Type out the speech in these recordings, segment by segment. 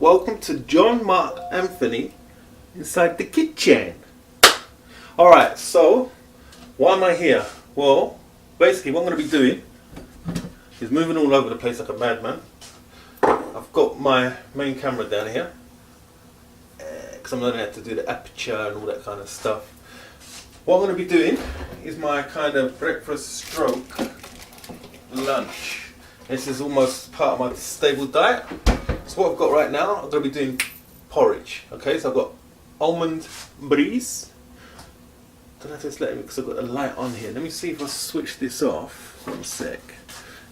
welcome to John Mark Anthony inside the kitchen. Alright, so why am I here? Well, basically what I'm going to be doing is moving all over the place like a madman. I've got my main camera down here because I'm learning how to do the aperture and all that kind of stuff. What I'm going to be doing is my kind of breakfast stroke lunch. This is almost part of my stable diet. So what I've got right now, I'm going to be doing porridge. Okay, so I've got almond bries. Don't have to just let it because I've got a light on here. Let me see if I switch this off. 1 sec.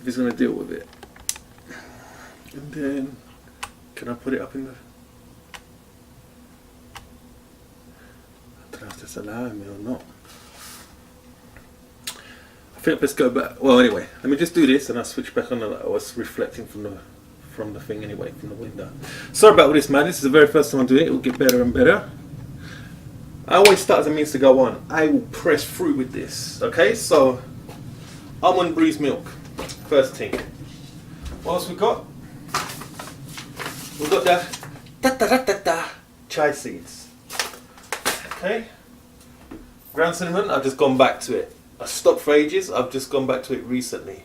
If it's going to deal with it. And then, can I put it up in the... I don't know if that's allowing me or not. I think let's go back. Well, anyway, let me just do this and I'll switch back on the light. I was reflecting from the thing anyway, from the window. Sorry about all this, man. This is the very first time I'm doing it. It will get better and better. I always start as a means to go on. I will press through with this. Okay, so almond breeze milk, first thing. What else we got? We've got the chai seeds. Okay, ground cinnamon. I've just gone back to it. I stopped for ages. I've just gone back to it recently.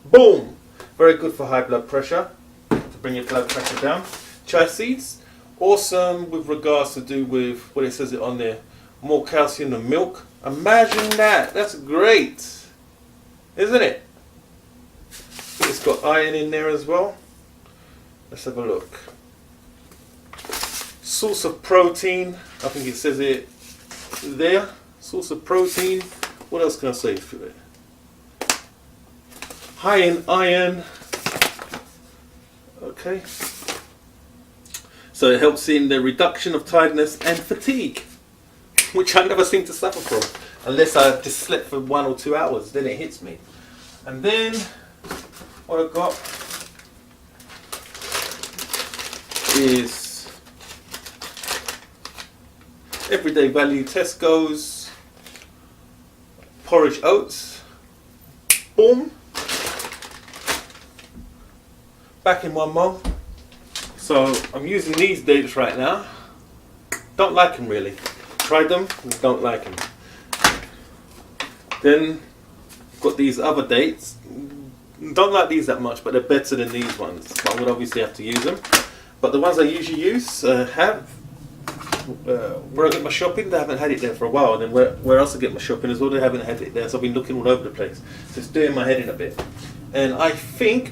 Boom! Very good for high blood pressure, to bring your blood pressure down. Chai seeds, awesome with regards to do with what it says it on there, more calcium than milk. Imagine that. That's great, isn't it? It's got iron in there as well. Let's have a look. Source of protein. I think it says it there. Source of protein. What else can I say through it? High in iron. Okay. So it helps in the reduction of tiredness and fatigue, which I never seem to suffer from, unless I just slept for 1 or 2 hours. Then it hits me. And then what I've got is everyday value Tesco's Porridge Oats. Boom. Back in 1 more. So I'm using these dates right now. Don't like them really. Tried them, don't like them. Then got these other dates. Don't like these that much, but they're better than these ones. But I would obviously have to use them. But the ones I usually use where I get my shopping, they haven't had it there for a while. And then where else I get my shopping as well, they haven't had it there. So I've been looking all over the place. So it's doing my head in a bit. And I think,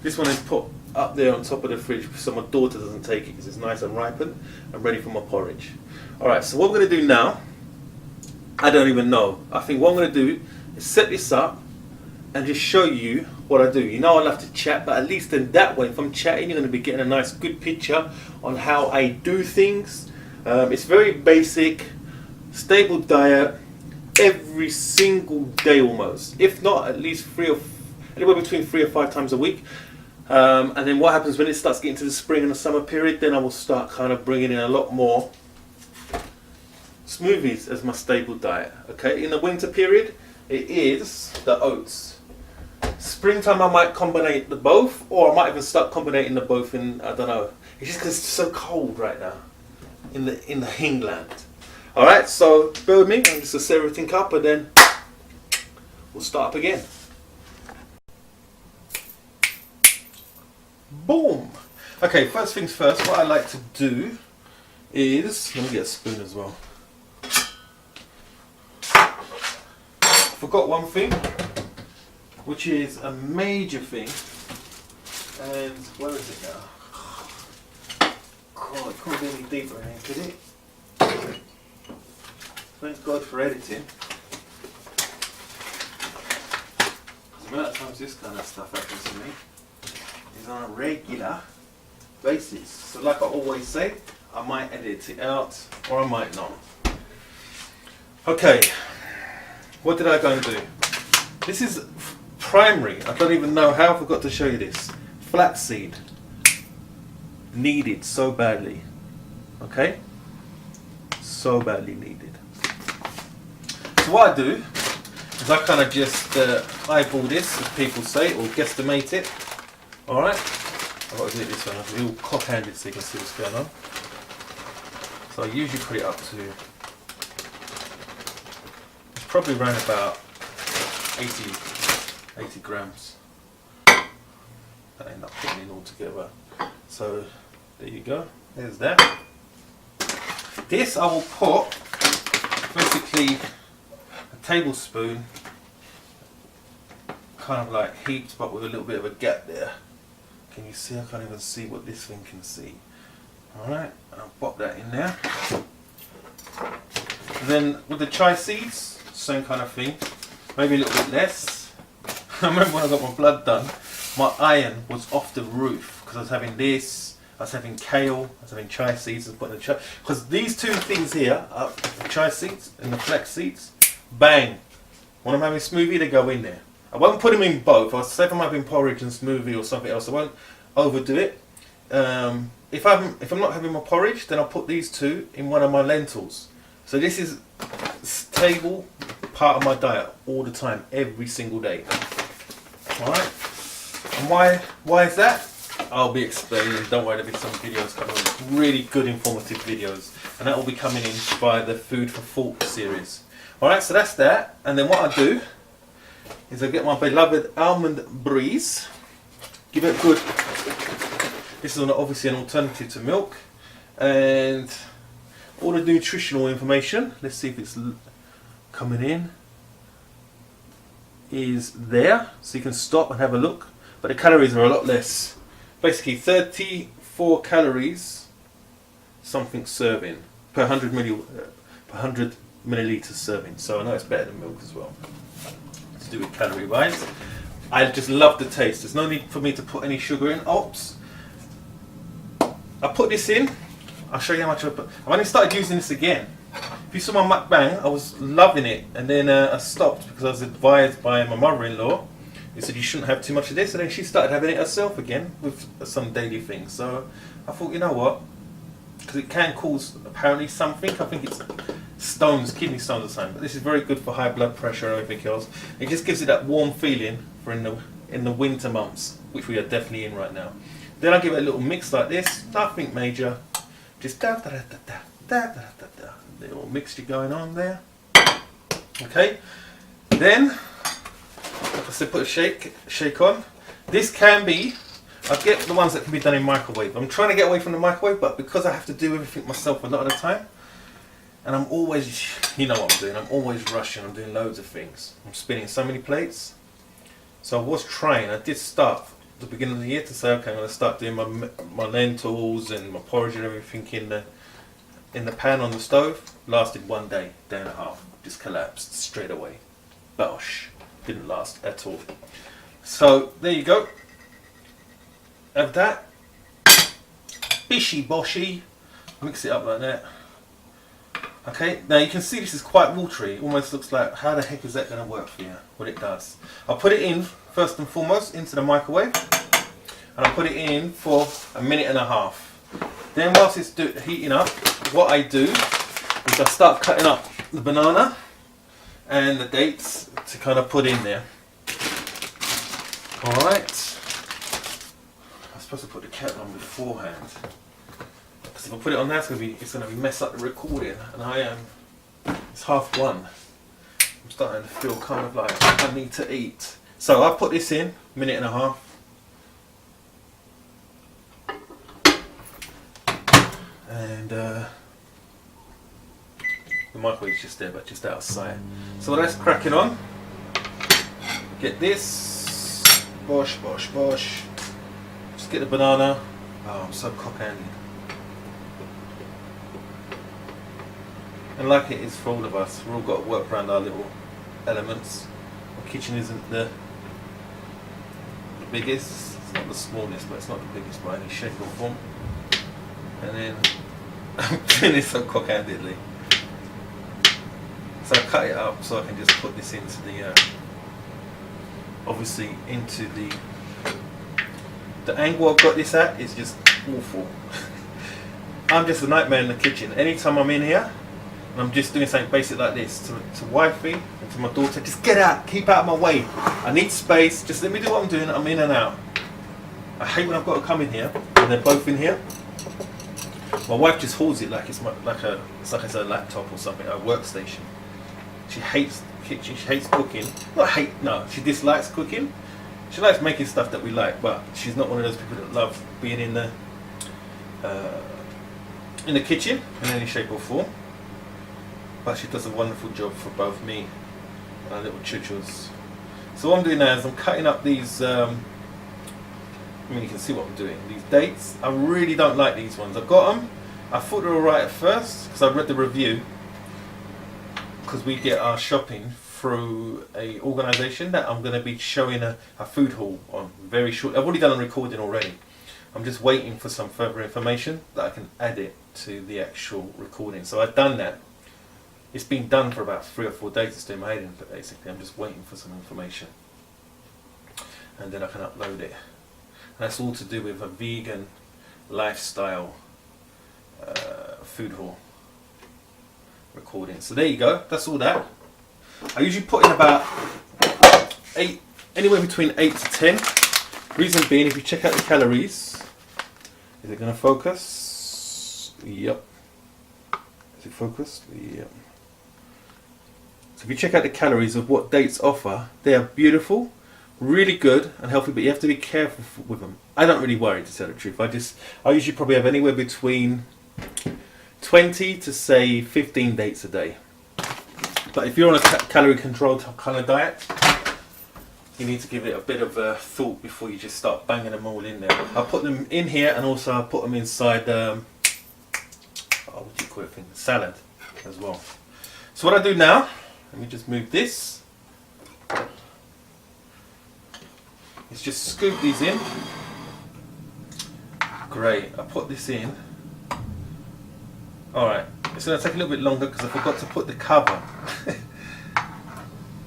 this one is put up there on top of the fridge so my daughter doesn't take it because it's nice and ripened and ready for my porridge. Alright, so what I'm going to do now, I don't even know. I think what I'm going to do is set this up and just show you what I do. You know I love to chat, but at least in that way, if I'm chatting, you're going to be getting a nice good picture on how I do things. It's very basic, stable diet, every single day almost. If not, at least anywhere between 3 or 5 times a week. And then what happens when it starts getting to the spring and the summer period, then I will start kind of bringing in a lot more smoothies as my stable diet. Okay, in the winter period, it is the oats. Springtime, I might combine the both, or I might even start combining the both in, I don't know. It's just because it's so cold right now in the England. All right, so bear with me. I'm just gonna set everything up, and then we'll start up again. Boom. Okay, first things first. What I like to do is, let me get a spoon as well. Forgot one thing, which is a major thing, and where is it now? God, it can't be any deeper in here, could it? Thank God for editing. The amount of times this kind of stuff happens to me is on a regular basis. So like I always say, I might edit it out or I might not. Okay, what did I go and do? This is primary. I don't even know how I forgot to show you this. Flaxseed. Needed so badly. Okay? So badly needed. So what I do is I kind of just eyeball this, as people say, or guesstimate it. Alright? I've got to do it this way, I'll be all cock-handed so you can see what's going on. So I usually put it up to, it's probably around about 80 grams. I end up putting it all together. So there you go, there's that. This I will put basically a tablespoon, kind of like heaped but with a little bit of a gap there. Can you see? I can't even see what this thing can see. Alright, I'll pop that in there. And then with the chai seeds, same kind of thing, maybe a little bit less. I remember when I got my blood done, my iron was off the roof because I was having this, I was having kale, I was having chai seeds, and putting the chai, because these two things here, the chai seeds and the flax seeds, bang, when I'm having a smoothie they go in there. I won't put them in both. I'll say if I'm having porridge and smoothie or something else, I won't overdo it. If I'm not having my porridge, then I'll put these two in one of my lentils. So this is stable part of my diet all the time, every single day. Alright? And why is that? I'll be explaining. Don't worry, there'll be some videos coming, really good informative videos. And that will be coming in by the Food for Thought series. Alright, so that's that. And then what I do is I get my beloved almond breeze, give it good, this is obviously an alternative to milk, and all the nutritional information, let's see if it's coming in, is there, so you can stop and have a look, but the calories are a lot less, basically 34 calories something serving per 100 milliliters serving, so I know it's better than milk as well. To do with calorie wise. I just love the taste. There's no need for me to put any sugar in. Oops. I put this in. I'll show you how much I put. I've only started using this again. If you saw my mukbang, I was loving it, and then I stopped because I was advised by my mother-in-law. He said you shouldn't have too much of this, and then she started having it herself again with some daily things. So I thought, you know what? Because it can cause apparently something. I think it's stones, kidney stones or something, but this is very good for high blood pressure and everything else. It just gives it that warm feeling for in the winter months, which we are definitely in right now. Then I give it a little mix like this, nothing major, just da da da da da da da da, little mixture going on there. Okay, then like I said, put a shake on. This can be, I get the ones that can be done in microwave. I'm trying to get away from the microwave, but because I have to do everything myself a lot of the time, and I'm always, you know what I'm doing, I'm always rushing, I'm doing loads of things. I'm spinning so many plates. So I was trying, I did start at the beginning of the year to say, okay, I'm going to start doing my lentils and my porridge and everything in the pan on the stove. Lasted 1 day, day and a half, just collapsed straight away. Bosh, didn't last at all. So there you go. Have that. Bishy boshy. Mix it up like that. Okay, now you can see this is quite watery. It almost looks like, how the heck is that going to work for you? Well, it does. I'll put it in, first and foremost, into the microwave. And I'll put it in for 1.5 minutes. Then whilst it's heating up, what I do is I start cutting up the banana and the dates to kind of put in there. Alright. I'm supposed to put the kettle on beforehand. Because if I put it on there, it's going to mess up the recording, and it's 1:30. I'm starting to feel kind of like I need to eat. So I put this in, 1.5 minutes. And the microwave's just there, but just out of sight. So that's cracking on. Get this. Bosh, bosh, bosh. Just get the banana. Oh, I'm so cock-handed. And like it is for all of us, we've all got to work around our little elements. Our kitchen isn't the biggest, it's not the smallest, but it's not the biggest by any shape or form. And then I'm doing this so cock-handedly. So I cut it up so I can just put this into the, obviously into the angle I've got this at is just awful. I'm just a nightmare in the kitchen. Anytime I'm in here, And I'm just doing something basic like this to wifey and to my daughter. Just get out, keep out of my way. I need space. Just let me do what I'm doing. I'm in and out. I hate when I've got to come in here and they're both in here. My wife just holds it like it's like a laptop or something, a workstation. She hates the kitchen. She hates cooking. Not hate. No, she dislikes cooking. She likes making stuff that we like, but she's not one of those people that love being in the kitchen in any shape or form. But she does a wonderful job for both me and our little chuchos. So what I'm doing now is I'm cutting up these. I mean, you can see what I'm doing. These dates. I really don't like these ones. I've got them. I thought they were alright at first because I read the review. Because we get our shopping through a organisation that I'm going to be showing a food haul on very short. I've already done a recording already. I'm just waiting for some further information that I can add it to the actual recording. So I've done that. It's been done for about 3 or 4 days. It's doing my head in, but basically I'm just waiting for some information. And then I can upload it. And that's all to do with a vegan lifestyle food haul recording. So there you go. That's all that. I usually put in about 8, anywhere between 8 to 10. Reason being, if you check out the calories, is it going to focus? Yep. Is it focused? Yep. So if you check out the calories of what dates offer, they are beautiful, really good and healthy, but you have to be careful with them. I don't really worry, to tell the truth. I usually probably have anywhere between 20 to say 15 dates a day. But if you're on a calorie controlled kind of diet, you need to give it a bit of a thought before you just start banging them all in there. I put them in here and also I put them inside what do you call it, salad as well. So what I do now, let me just move this, is just scoop these in. Great, I put this in. Alright, it's going to take a little bit longer because I forgot to put the cover.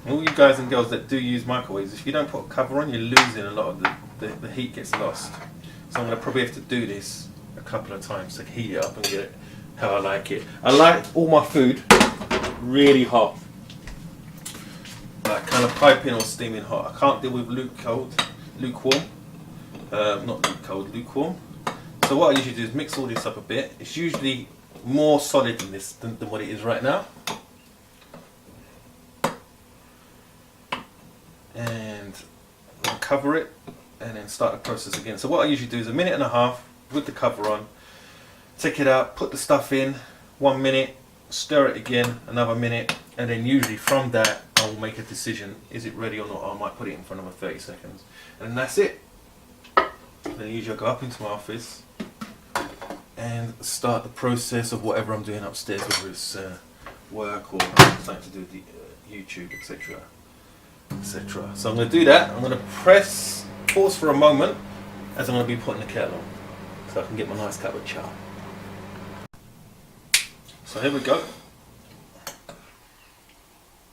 All you guys and girls that do use microwaves, if you don't put a cover on, you're losing a lot of the heat gets lost. So I'm going to probably have to do this a couple of times to heat it up and get it how I like it. I like all my food really hot. Like kind of piping or steaming hot. I can't deal with lukewarm. Not lukewarm. So what I usually do is mix all this up a bit. It's usually more solid than this than what it is right now. And I'll cover it and then start the process again. So what I usually do is 1.5 minutes with the cover on, take it out, put the stuff in, 1 minute, stir it again, another minute, and then usually from that I will make a decision, is it ready or not. I might put it in for another 30 seconds. And then that's it. Then usually I go up into my office and start the process of whatever I'm doing upstairs, whether it's work or something to do with the YouTube, etc. etc. So I'm going to do that. I'm going to pause for a moment as I'm going to be putting the kettle on so I can get my nice cup of chai. So here we go.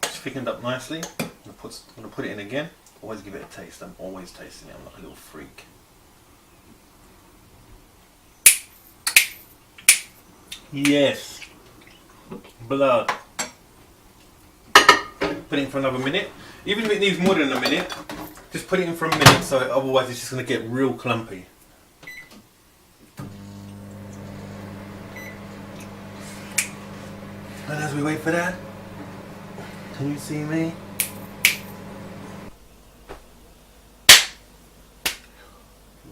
It's thickened up nicely. I'm going to put it in again. Always give it a taste. I'm always tasting it. I'm like a little freak. Yes. Blood. Put it in for another minute. Even if it needs more than a minute, just put it in for a minute, so otherwise it's just going to get real clumpy. And as we wait for that, can you see me?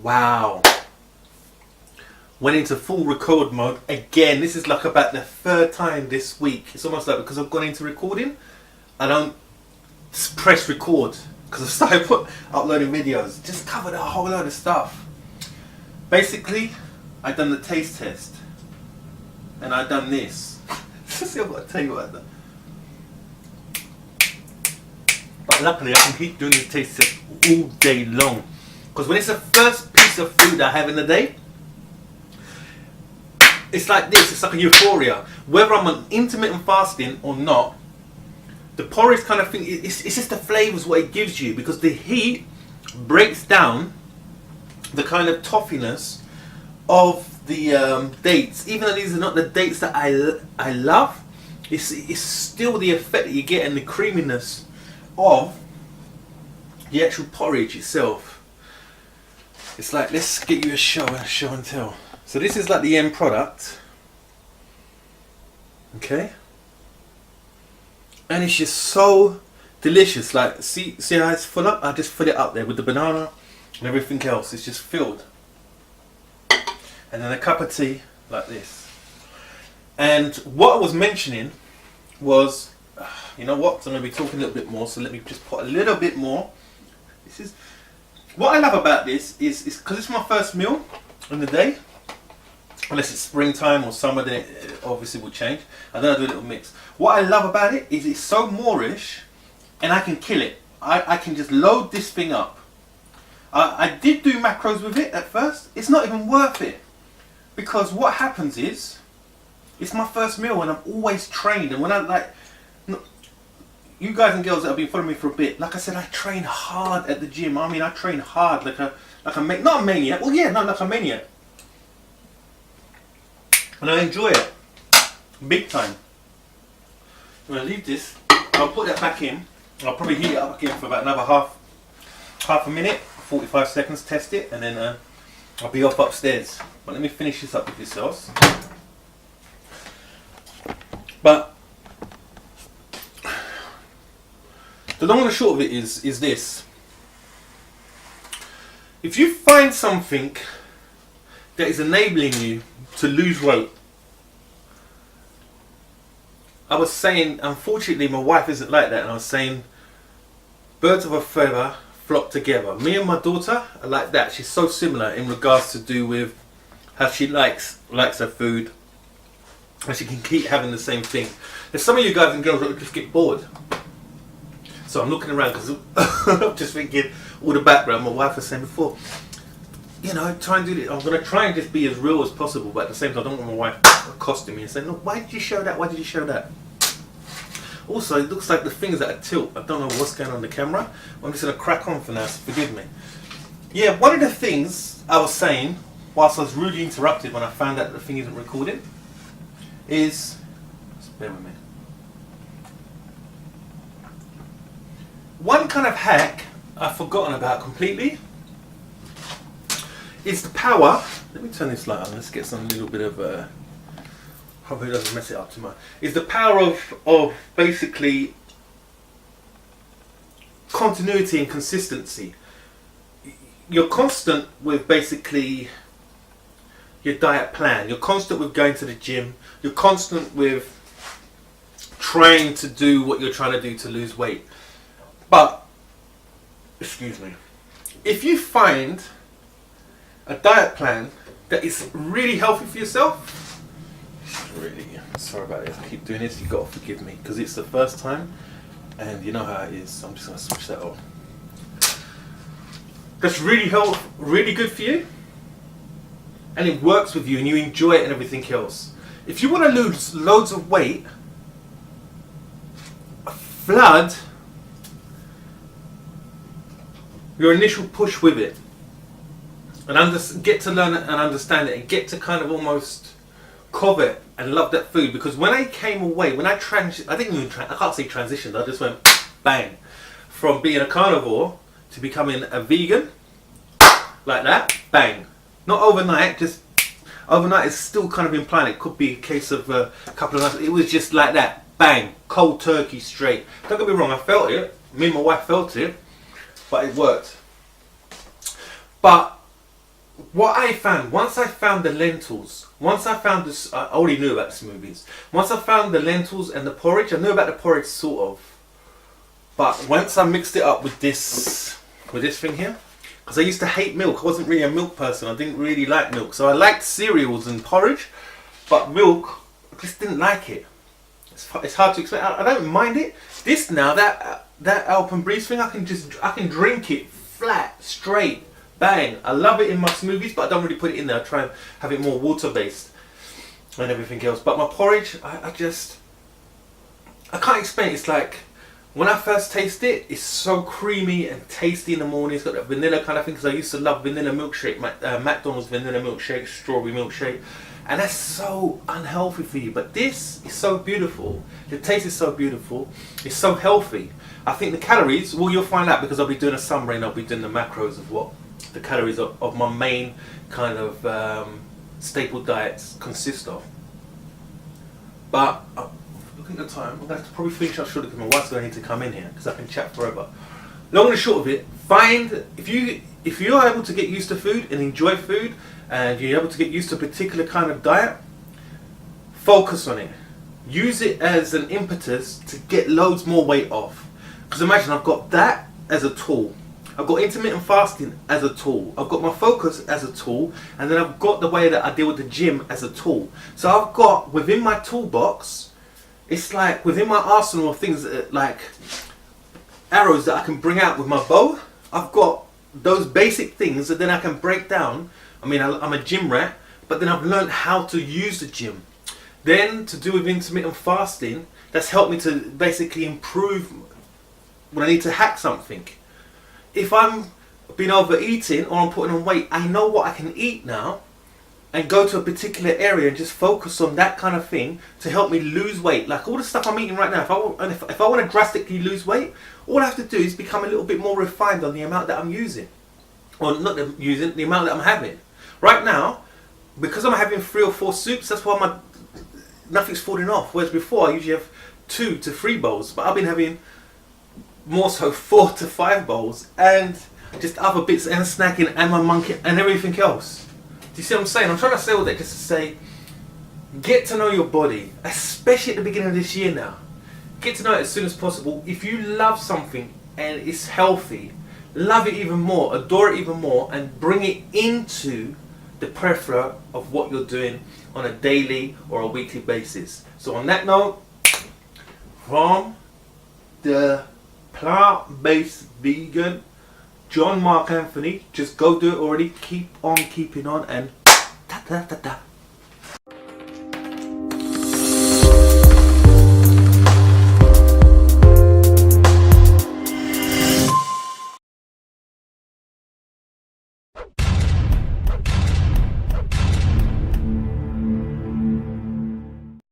Wow. Went into full record mode again. This is like about the 3rd time this week. It's almost like because I've gone into recording, I don't press record because I've started uploading videos. Just covered a whole load of stuff. Basically, I've done the taste test and I've done this. See, I've got to tell you what I've done. But luckily, I can keep doing this taste test all day long because when it's the first piece of food I have in the day, it's like this. It's like a euphoria. Whether I'm on intermittent fasting or not, the porridge kind of thing, it's just the flavours what it gives you, because the heat breaks down the kind of toffiness of the dates. Even though these are not the dates that I love, it's still the effect that you get and the creaminess of the actual porridge itself. It's like, let's get you a show and tell. So this is like the end product. Okay. And it's just so delicious. Like, see how it's full up? I just fill it up there with the banana and everything else. It's just filled. And then a cup of tea like this. And what I was mentioning was, you know what? So I'm going to be talking a little bit more. So let me just put a little bit more. This is what I love about this is because it's my first meal in the day. Unless it's springtime or summer, then it obviously will change. And then I do a little mix. What I love about it is it's so moreish, and I can kill it. I can just load this thing up. I did do macros with it at first. It's not even worth it. Because what happens is, it's my first meal and I'm always trained. And when I like, you guys and girls that have been following me for a bit, like I said, I train hard at the gym. I mean, I train hard like a not a maniac. Well, yeah, no, like a maniac. And I enjoy it big time. I'm gonna leave this. I'll put that back in. I'll probably heat it up again for about another half a minute, 45 seconds. Test it, and then I'll be off upstairs. But let me finish this up with this sauce. But the long and the short of it is this. If you find something that is enabling you to lose weight, I was saying, unfortunately my wife isn't like that, and I was saying birds of a feather flock together. Me and my daughter are like that. She's so similar in regards to do with how she likes her food, and she can keep having the same thing. There's some of you guys and girls that just get bored. So I'm looking around because I'm just thinking all the background. My wife was saying before, you know, try and do this. I'm going to try and just be as real as possible, but at the same time I don't want my wife accosting me and saying, no, why did you show that? Why did you show that? Also, it looks like the things at a tilt. I don't know what's going on the camera. I'm just going to crack on for now, so forgive me. Yeah, one of the things I was saying, whilst I was rudely interrupted when I found out that the thing isn't recording, is... Just bear with me. One kind of hack I've forgotten about completely is the power... Let me turn this light on, let's get some little bit of... Hopefully it doesn't mess it up too much. Is the power of basically continuity and consistency. You're constant with basically your diet plan. You're constant with going to the gym. You're constant with trying to do what you're trying to do to lose weight. But, excuse me, if you find a diet plan that is really healthy for yourself, really, sorry about this, I keep doing this, you've got to forgive me, because it's the first time, and you know how it is, so I'm just going to switch that on. That's really really good for you, and it works with you, and you enjoy it and everything else. If you want to lose loads of weight, flood your initial push with it, and get to learn it and understand it, and get to kind of almost covet and love that food. Because when I came away, when I can't say transitioned, I just went bang from being a carnivore to becoming a vegan, like that, bang. Not overnight, just overnight is still kind of implying it could be a case of a couple of months. It was just like that, bang, cold turkey straight. Don't get me wrong, I felt it, me and my wife felt it, but it worked. But what I found, once I found the lentils, once I found this, I already knew about the smoothies. Once I found the lentils and the porridge, I knew about the porridge sort of. But once I mixed it up with this thing here, because I used to hate milk, I wasn't really a milk person, I didn't really like milk. So I liked cereals and porridge, but milk, I just didn't like it. It's hard to explain. I don't mind it. This now, that Alpenbreeze thing, I can drink it flat, straight. Bang! I love it in my smoothies, but I don't really put it in there. I try and have it more water-based and everything else. But my porridge, I can't explain it. It's like, when I first taste it, it's so creamy and tasty in the morning. It's got that vanilla kind of thing, because I used to love vanilla milkshake, McDonald's vanilla milkshake, strawberry milkshake. and that's so unhealthy for you. But this is so beautiful. The taste is so beautiful. It's so healthy. I think the calories, well, you'll find out because I'll be doing a summary and I'll be doing the macros of what the calories of my main kind of staple diets consist of. But looking at the time, I'm going to have to probably finish up shortly because my wife's going to need to come in here because I can chat forever. Long and short of it, find if you're able to get used to food and enjoy food, and you're able to get used to a particular kind of diet, focus on it. Use it as an impetus to get loads more weight off. Because imagine I've got that as a tool. I've got intermittent fasting as a tool. I've got my focus as a tool. And then I've got the way that I deal with the gym as a tool. So I've got within my toolbox, it's like within my arsenal of things like arrows that I can bring out with my bow. I've got those basic things that then I can break down. I mean, I'm a gym rat, but then I've learned how to use the gym. Then to do with intermittent fasting, that's helped me to basically improve when I need to hack something. If I'm been overeating or I'm putting on weight, I know what I can eat now and go to a particular area and just focus on that kind of thing to help me lose weight. Like all the stuff I'm eating right now, if I want to drastically lose weight, all I have to do is become a little bit more refined on the amount that I'm using. Or not the amount that I'm having. Right now, because I'm having 3 or 4 soups, that's why nothing's falling off. Whereas before I usually have 2 to 3 bowls, but I've been having more so 4 to 5 bowls and just other bits and snacking and my monkey and everything else. Do you see what I'm saying? I'm trying to say all that just to say, get to know your body, especially at the beginning of this year now. Get to know it as soon as possible. If you love something and it's healthy, love it even more, adore it even more, and bring it into the plethora of what you're doing on a daily or a weekly basis. So on that note, from the plant-based vegan John Mark Anthony, just go do it already, keep on keeping on, and ta ta ta ta.